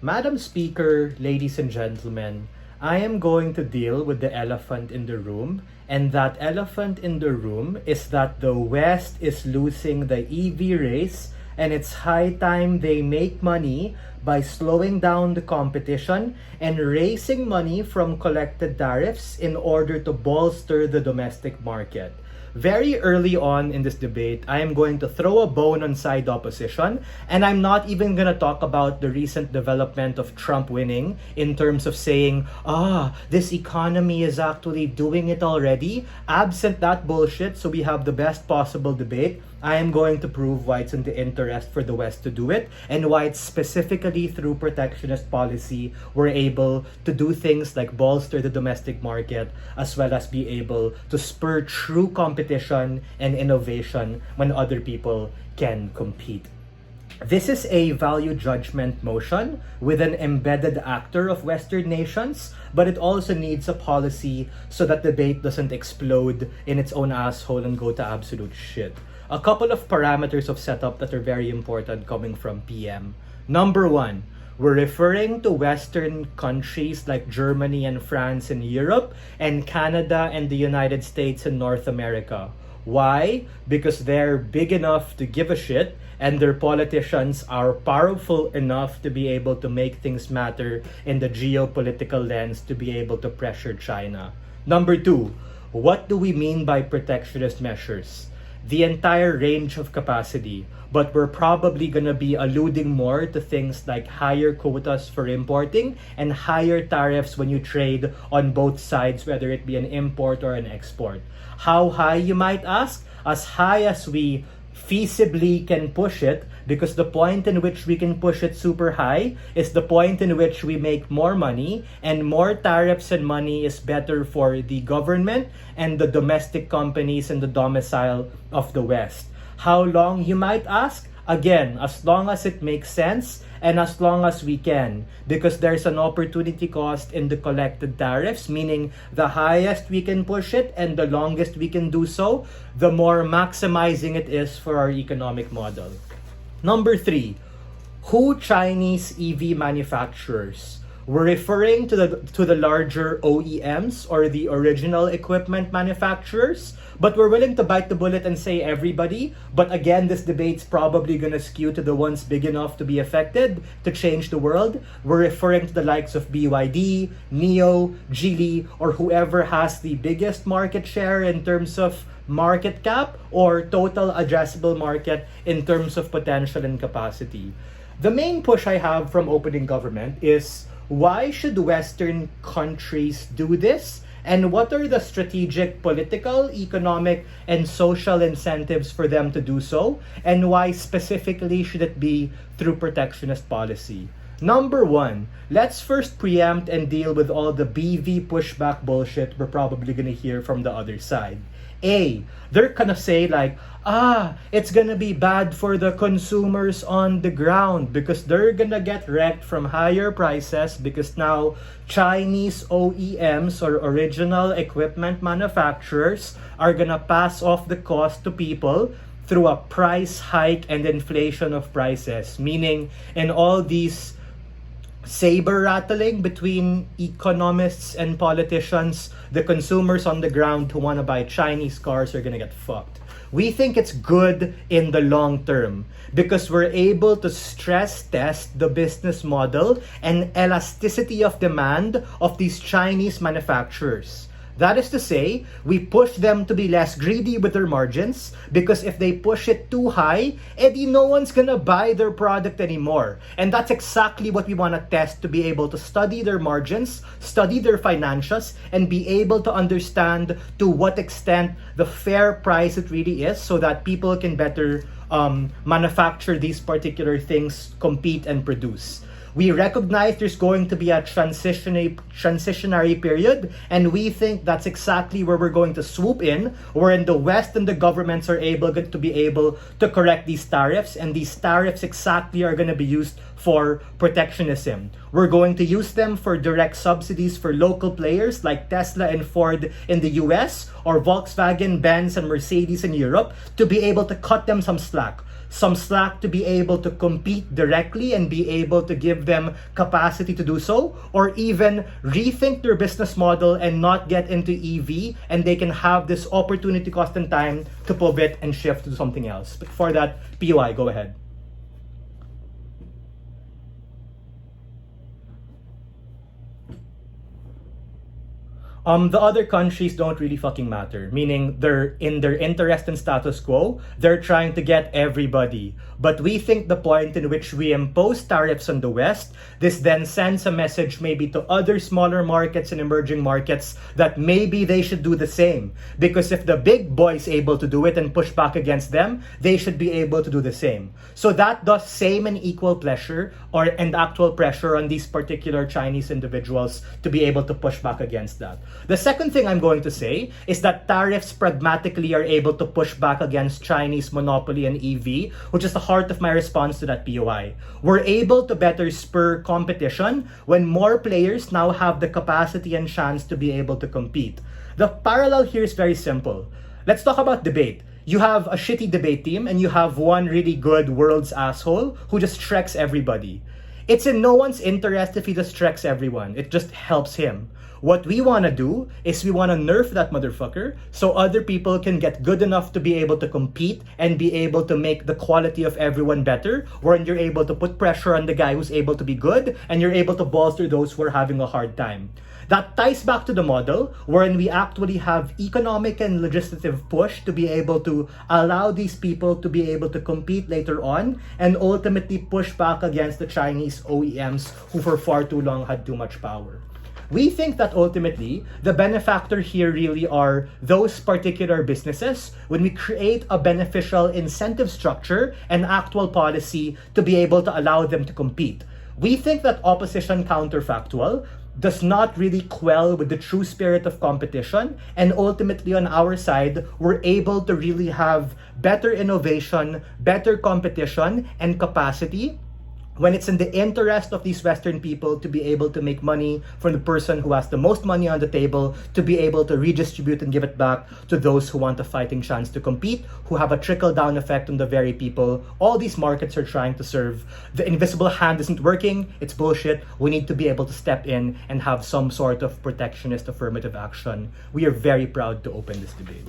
Madam Speaker, ladies and gentlemen, I am going to deal with the elephant in the room, and that elephant in the room is that the West is losing the EV race, and it's high time they make money by slowing down the competition and raising money from collected tariffs in order to bolster the domestic market. Very early on in this debate, I am going to throw a bone on side opposition, and I'm not even going to talk about the recent development of Trump winning in terms of saying, this economy is actually doing it already. Absent that bullshit, so we have the best possible debate. I am going to prove why it's in the interest for the West to do it, and why it's specifically through protectionist policy we're able to do things like bolster the domestic market, as well as be able to spur true competition and innovation when other people can compete. This is a value judgment motion with an embedded actor of Western nations, but it also needs a policy so that debate doesn't explode in its own asshole and go to absolute shit. A couple of parameters of setup that are very important coming from PM. Number one, we're referring to Western countries like Germany and France in Europe, and Canada and the United States in North America. Why? Because they're big enough to give a shit, and their politicians are powerful enough to be able to make things matter in the geopolitical lens to be able to pressure China. Number two, what do we mean by protectionist measures? The entire range of capacity, but we're probably going to be alluding more to things like higher quotas for importing and higher tariffs when you trade on both sides, whether it be an import or an export. How high, you might ask? As high as we feasibly can push it, because the point in which we can push it super high is the point in which we make more money, and more tariffs and money is better for the government and the domestic companies in the domicile of the West. How long, you might ask? Again, as long as it makes sense and as long as we can, because there's an opportunity cost in the collected tariffs, meaning the highest we can push it and the longest we can do so, the more maximizing it is for our economic model. Number three, who Chinese EV manufacturers? We're referring to the larger OEMs or the original equipment manufacturers, but we're willing to bite the bullet and say everybody. But again, this debate's probably going to skew to the ones big enough to be affected, to change the world. We're referring to the likes of BYD, NIO, Geely, or whoever has the biggest market share in terms of market cap or total addressable market in terms of potential and capacity. The main push I have from opening government is, why should Western countries do this? And what are the strategic, political, economic, and social incentives for them to do so? And why specifically should it be through protectionist policy? Number one, let's first preempt and deal with all the BV pushback bullshit we're probably going to hear from the other side. They're gonna say like, it's gonna be bad for the consumers on the ground because they're gonna get wrecked from higher prices, because now Chinese OEMs or original equipment manufacturers are gonna pass off the cost to people through a price hike and inflation of prices, meaning in all these saber rattling between economists and politicians, the consumers on the ground who want to buy Chinese cars are going to get fucked. We think it's good in the long term because we're able to stress test the business model and elasticity of demand of these Chinese manufacturers. That is to say, we push them to be less greedy with their margins, because if they push it too high, no one's gonna buy their product anymore. And that's exactly what we want to test, to be able to study their margins, study their financials, and be able to understand to what extent the fair price it really is, so that people can better manufacture these particular things, compete, and produce. We recognize there's going to be a transitionary period, and we think that's exactly where we're going to swoop in, wherein the West and the governments are able to correct these tariffs, and these tariffs exactly are going to be used for protectionism. We're going to use them for direct subsidies for local players like Tesla and Ford in the US, or Volkswagen, Benz, and Mercedes in Europe, to be able to cut them some slack. some slack to be able to compete directly and be able to give them capacity to do so, or even rethink their business model and not get into EV, and they can have this opportunity cost and time to pivot and shift to something else. But for that, POI, go ahead. The other countries don't really fucking matter, meaning they're in their interest and status quo, they're trying to get everybody. But we think the point in which we impose tariffs on the West, this then sends a message maybe to other smaller markets and emerging markets that maybe they should do the same. Because if the big boys able to do it and push back against them, they should be able to do the same. So that does same and equal pressure and actual pressure on these particular Chinese individuals to be able to push back against that. The second thing I'm going to say is that tariffs pragmatically are able to push back against Chinese monopoly and EV, which is the heart of my response to that POI. We're able to better spur competition when more players now have the capacity and chance to be able to compete. The parallel here is very simple. Let's talk about debate. You have a shitty debate team and you have one really good world's asshole who just treks everybody. It's in no one's interest if he just treks everyone. It just helps him. What we want to do is we want to nerf that motherfucker so other people can get good enough to be able to compete and be able to make the quality of everyone better, wherein you're able to put pressure on the guy who's able to be good and you're able to bolster those who are having a hard time. That ties back to the model wherein we actually have economic and legislative push to be able to allow these people to be able to compete later on and ultimately push back against the Chinese OEMs who for far too long had too much power. We think that ultimately, the benefactor here really are those particular businesses when we create a beneficial incentive structure and actual policy to be able to allow them to compete. We think that opposition counterfactual does not really quell with the true spirit of competition, and ultimately on our side, we're able to really have better innovation, better competition, and capacity when it's in the interest of these Western people to be able to make money from the person who has the most money on the table, to be able to redistribute and give it back to those who want a fighting chance to compete, who have a trickle-down effect on the very people all these markets are trying to serve. The invisible hand isn't working, it's bullshit. We need to be able to step in and have some sort of protectionist affirmative action. We are very proud to open this debate.